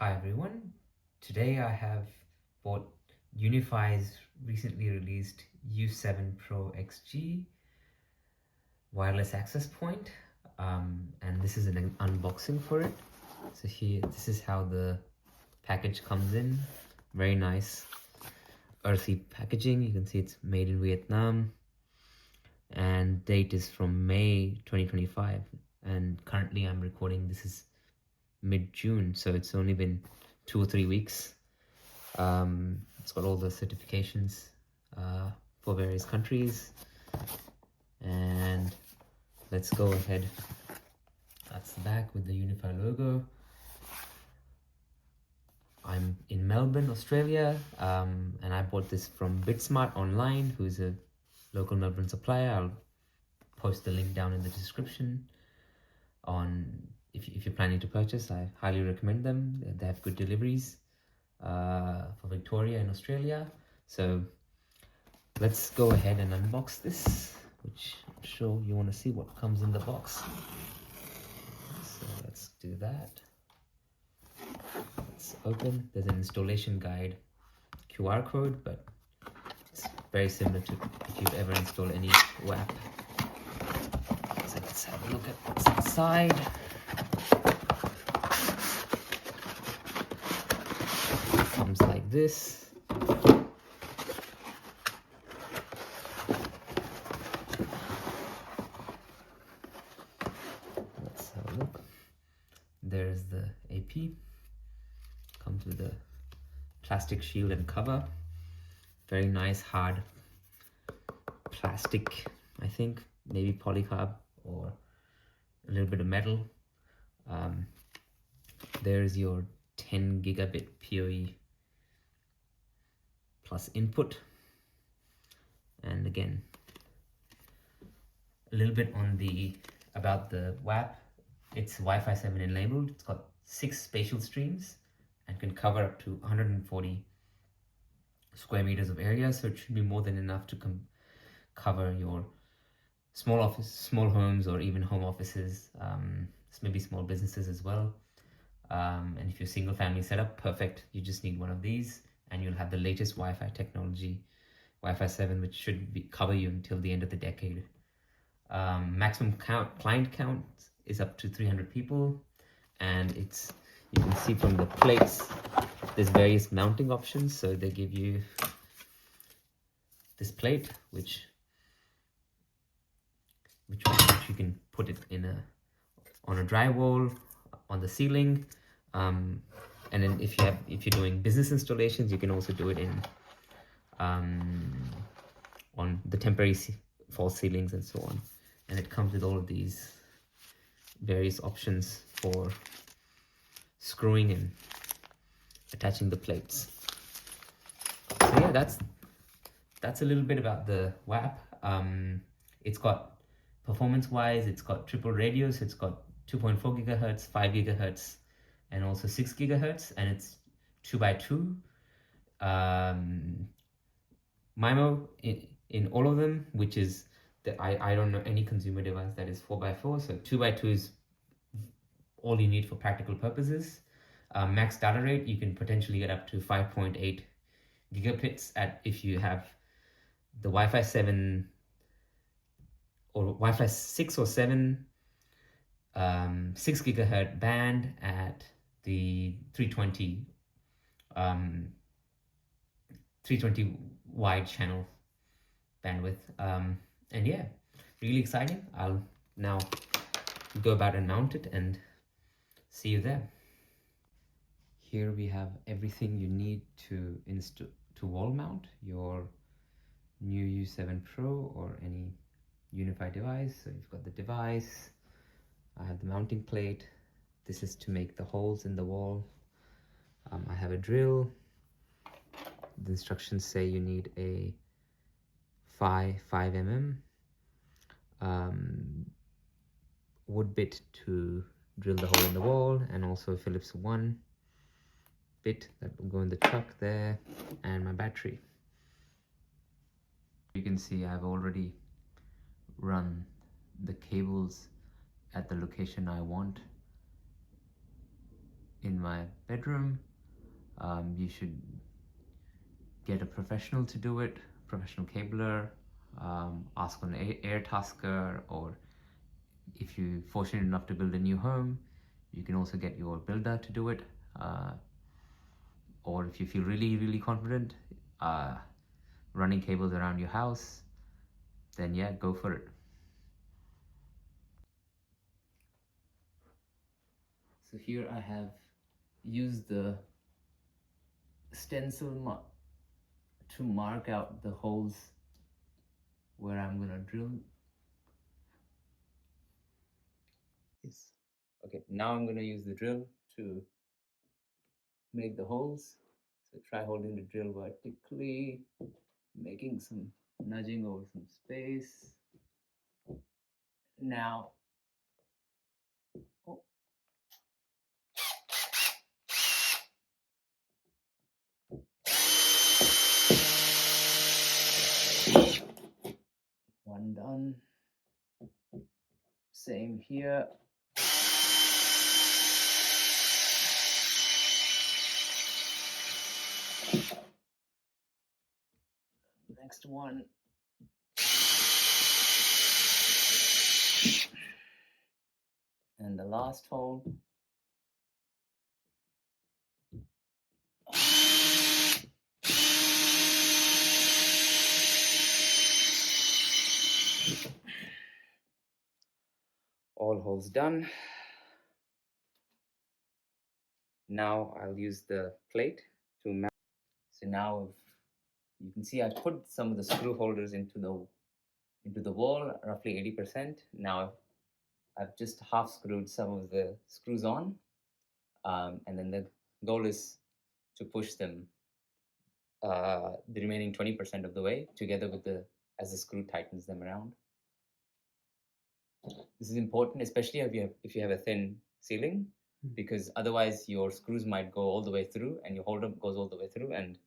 Hi everyone, today I have bought Unifi's recently released U7 Pro XG wireless access point, and this is an unboxing for it. So here, this is how the package comes in. Very nice earthy packaging. You can see it's made in Vietnam and date is from May 2025, and currently I'm recording this is mid-June, so it's only been 2 or 3 weeks. It's got all the certifications for various countries, and let's go ahead. That's the back with the Unifi logo. I'm in Melbourne, Australia, and I bought this from BitSmart Online, who's a local Melbourne supplier. I'll post the link down in the description. If you're planning to purchase, I highly recommend them. They have good deliveries for Victoria and Australia. So let's go ahead and unbox this, which I'm sure you want to see what comes in the box. So let's do that. Let's open. There's an installation guide QR code, but it's very similar to if you've ever installed any WAP. So let's have a look at what's inside. It comes like this. Let's have a look. There's the AP. Comes with a plastic shield and cover. Very nice hard plastic, I think, maybe polycarb or a little bit of metal. There's your 10 gigabit PoE plus input, and again a little bit on about the WAP. It's Wi-Fi 7 enabled. It's got 6 spatial streams and can cover up to 140 square meters of area, so it should be more than enough to cover your small homes, or even home offices, maybe small businesses as well. And if you're single family setup, perfect. You just need one of these and you'll have the latest Wi-Fi technology, Wi-Fi 7, which should cover you until the end of the decade. Maximum client count is up to 300 people, and you can see from the plates there's various mounting options. So they give you this plate which you can put it on a drywall, on the ceiling, and then if you're doing business installations, you can also do it on the temporary false ceilings and so on. And it comes with all of these various options for screwing and attaching the plates. So yeah, that's a little bit about the WAP. It's got, performance wise, it's got triple radios. It's got 2.4 gigahertz, 5 gigahertz, and also 6 gigahertz, and it's 2x2. MIMO in all of them, which is I don't know any consumer device that is 4x4. So 2x2 is all you need for practical purposes. Max data rate, you can potentially get up to 5.8 gigabits if you have the Wi-Fi 7 or Wi-Fi 6 or 7 6 gigahertz band at the 320 wide channel bandwidth. And yeah, really exciting. I'll now go about and mount it and see you there. Here we have everything you need to wall mount your new U7 Pro or any Unifi device. So you've got the device, I have the mounting plate. This is to make the holes in the wall. I have a drill. The instructions say you need a 5 mm wood bit to drill the hole in the wall, and also a Phillips 1 bit that will go in the chuck there, and my battery. You can see I've already run the cables at the location I want in my bedroom. You should get a professional to do it, professional cabler, ask on Airtasker, or if you're fortunate enough to build a new home, you can also get your builder to do it. Or if you feel really confident running cables around your house, then yeah, go for it. So here I have used the stencil to mark out the holes where I'm gonna drill. Yes. Okay, now I'm gonna use the drill to make the holes. So try holding the drill vertically, making some nudging over some space. Now, oh. One done. Same here. Next one. And the last hole. All holes done. Now I'll use the plate to mount. So now you can see I put some of the screw holders into the wall, roughly 80%. Now I've just half screwed some of the screws on, and then the goal is to push them the remaining 20% of the way together with as the screw tightens them around. This is important, especially if you have a thin ceiling, because otherwise your screws might go all the way through and your holder goes all the way through, and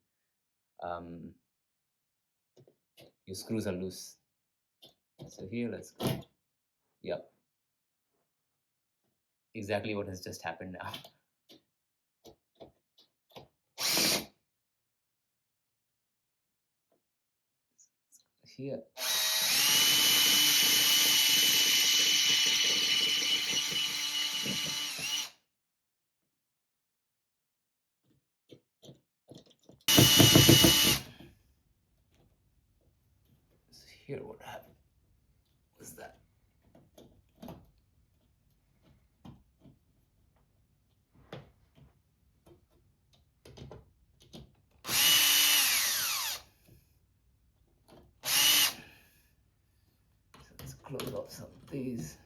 your screws are loose. So here, let's go. Yep. Exactly what has just happened now. Here. Here, what happened was that let's close off some of these.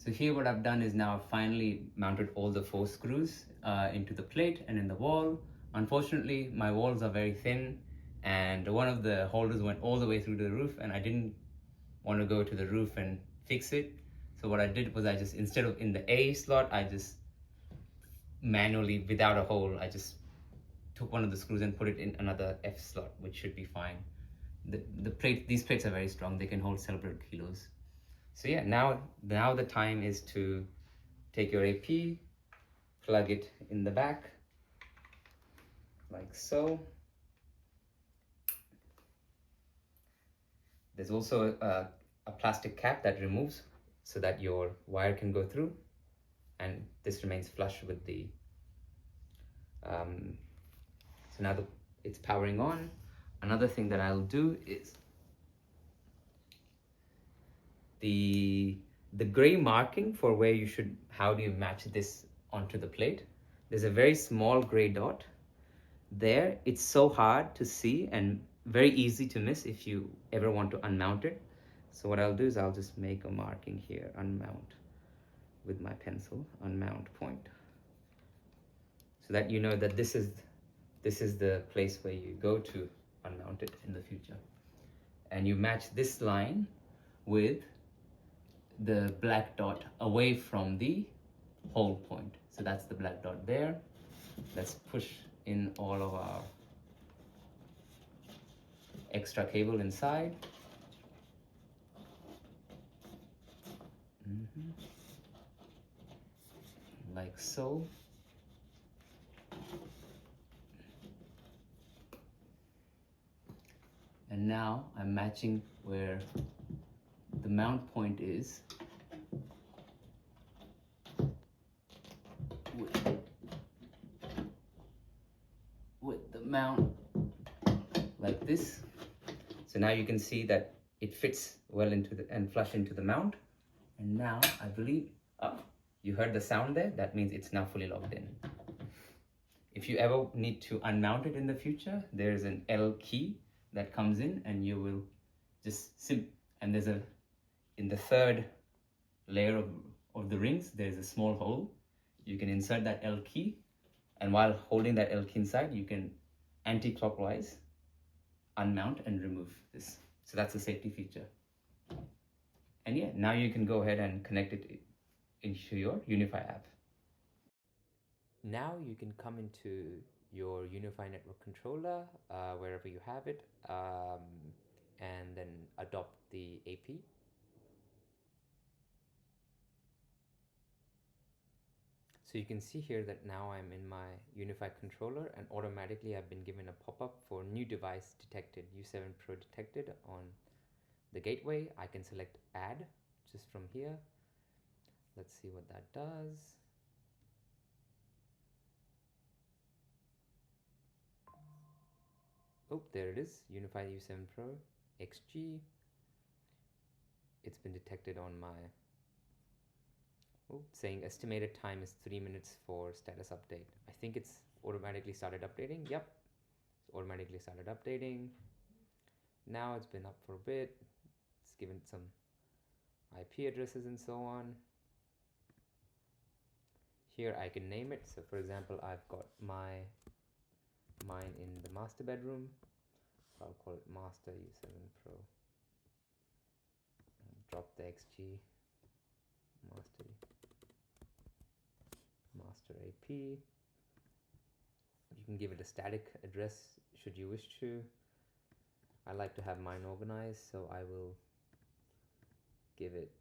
So here what I've done is now I've finally mounted all the 4 screws into the plate and in the wall. Unfortunately, my walls are very thin and one of the holders went all the way through the roof, and I didn't want to go to the roof and fix it. So what I did was I just, instead of in the A slot, I just manually, without a hole, I just took one of the screws and put it in another F slot, which should be fine. These plates are very strong. They can hold several kilos. So yeah, now the time is to take your AP, plug it in the back, like so. There's also a plastic cap that removes so that your wire can go through, and this remains flush with the, so now it's powering on. Another thing that I'll do is the gray marking for where you should, how do you match this onto the plate? There's a very small gray dot there. It's so hard to see and very easy to miss if you ever want to unmount it. So what I'll do is I'll just make a marking here, unmount, with my pencil, unmount point, so that you know that this is the place where you go to unmount it in the future. And you match this line with the black dot away from the hold point. So that's the black dot there. Let's push in all of our extra cable inside. Like so. And now I'm matching where the mount point is with the mount like this. So now you can see that it fits well into the and flush into the mount. And now I believe, you heard the sound there? That means it's now fully logged in. If you ever need to unmount it in the future, there's an L key that comes in, and you will just and there's in the third layer of the rings, there's a small hole. You can insert that L key, and while holding that L key inside, you can anti-clockwise unmount and remove this. So that's a safety feature. And yeah, now you can go ahead and connect it into your Unifi app. Now you can come into your Unifi network controller, wherever you have it, and then adopt the AP. So you can see here that now I'm in my Unifi controller, and automatically I've been given a pop-up for new device detected, U7 Pro detected on the gateway. I can select add just from here. Let's see what that does. Oh, there it is, Unifi U7 Pro XG. It's been detected on my, saying estimated time is 3 minutes for status update. I think it's automatically started updating. Yep, it's automatically started updating. Now it's been up for a bit. It's given some IP addresses and so on. Here I can name it. So for example, I've got mine in the master bedroom. I'll call it Master U7 Pro. Drop the XG. Master AP. You can give it a static address should you wish to. I like to have mine organized, so I will give it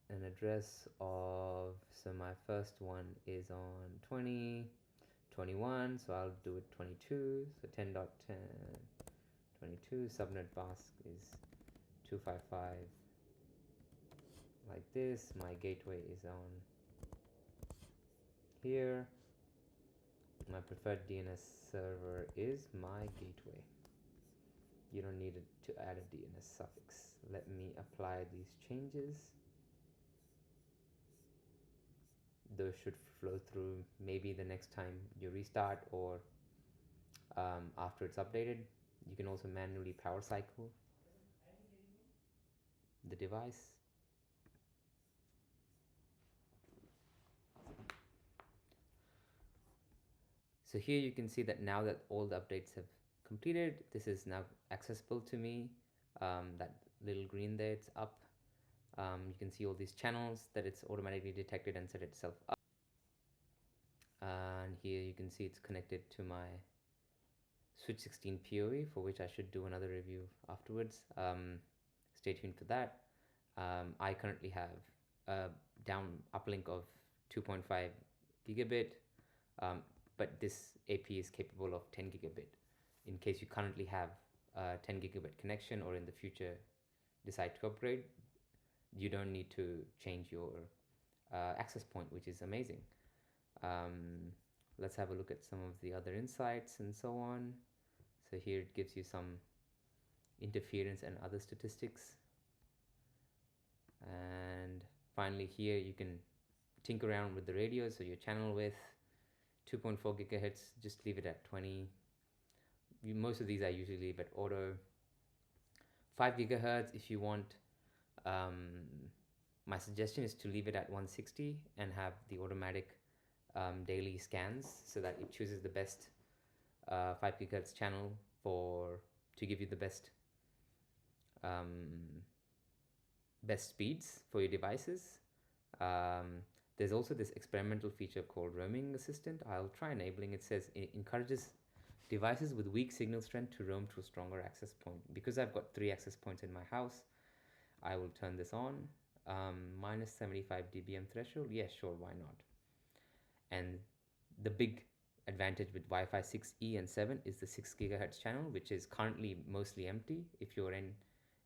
an address of, so my first one is on 2021, so I'll do it 22, so 10.10 22. Subnet mask is 255 like this. My gateway is on here. My preferred DNS server is my gateway. You don't need to add a DNS suffix. Let me apply these changes. Those should flow through maybe the next time you restart, or after it's updated. You can also manually power cycle the device. So here you can see that now that all the updates have completed, this is now accessible to me. That little green there, it's up. You can see all these channels that it's automatically detected and set itself up. And here you can see it's connected to my Switch 16 PoE, for which I should do another review afterwards. Stay tuned for that. I currently have a uplink of 2.5 gigabit, but this AP is capable of 10 gigabit. In case you currently have a 10 gigabit connection, or in the future decide to upgrade, you don't need to change your access point, which is amazing. Let's have a look at some of the other insights and so on. So here it gives you some interference and other statistics. And finally here you can tinker around with the radio. So your channel width, 2.4 gigahertz, just leave it at 20. Most of these I usually leave at auto. 5 gigahertz if you want. My suggestion is to leave it at 160 and have the automatic daily scans, so that it chooses the best 5 gigahertz channel to give you the best best speeds for your devices. There's also this experimental feature called roaming assistant. I'll try enabling. It says it encourages devices with weak signal strength to roam to a stronger access point. Because I've got 3 access points in my house, I will turn this on. Minus 75 dBm threshold. Yeah, sure, why not? And the big advantage with Wi-Fi 6E and 7 is the 6 gigahertz channel, which is currently mostly empty. If you're in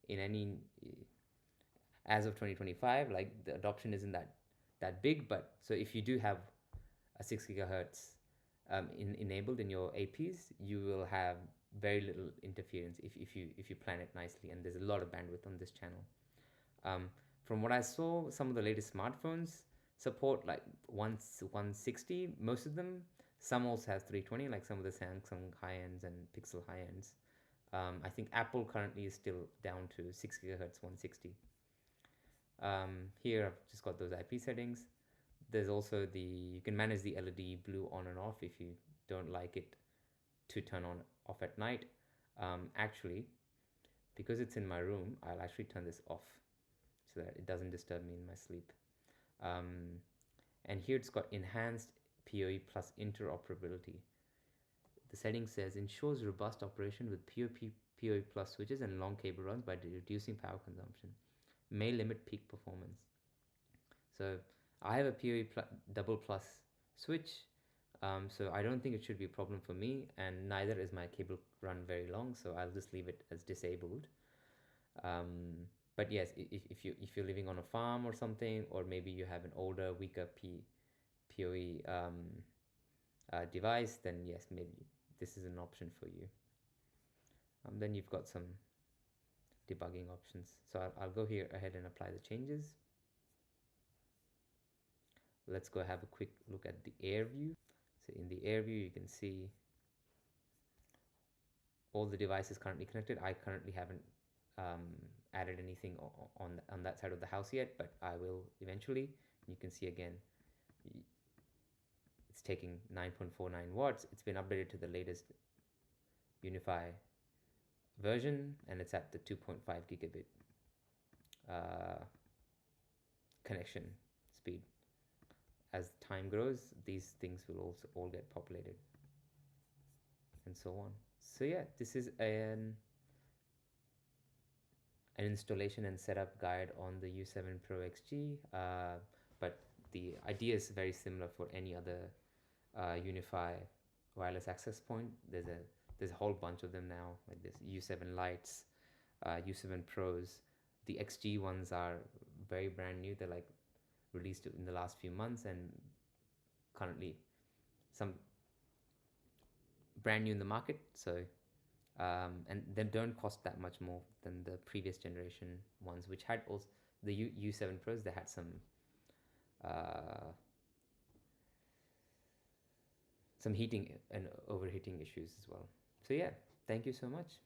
any, as of 2025, like the adoption isn't that big, but so if you do have a 6 gigahertz enabled in your APs, you will have very little interference if you plan it nicely, and there's a lot of bandwidth on this channel. From what I saw, some of the latest smartphones support like 160, most of them. Some also have 320, like some of the Samsung high-ends and Pixel high-ends. I think Apple currently is still down to 6 gigahertz 160. Here I've just got those IP settings. There's also you can manage the LED blue on and off if you don't like it to turn on off at night. Actually, because it's in my room, I'll actually turn this off so that it doesn't disturb me in my sleep. And here it's got enhanced PoE plus interoperability. The setting says ensures robust operation with PoE plus switches and long cable runs by reducing power consumption. May limit peak performance. So I have a PoE double plus switch, so I don't think it should be a problem for me, and neither is my cable run very long, so I'll just leave it as disabled. But yes, if you're living on a farm or something, or maybe you have an older, weaker PoE device, then yes, maybe this is an option for you. Then you've got some debugging options. So I'll go here ahead and apply the changes. Let's go have a quick look at the air view. So in the air view, you can see all the devices currently connected. I currently haven't added anything on that side of the house yet, but I will eventually. You can see again, it's taking 9.49 watts. It's been updated to the latest Unifi version, and it's at the 2.5 gigabit connection speed. As time grows, these things will also all get populated and so on. So yeah, this is an installation and setup guide on the U7 Pro XG, but the idea is very similar for any other Unifi wireless access point. There's a whole bunch of them now, like this U7 Lites, U7 Pros. The XG ones are very brand new. They're like released in the last few months, and currently some brand new in the market. So and they don't cost that much more than the previous generation ones, which had also the U7 Pros. They had some heating and overheating issues as well. So yeah, thank you so much.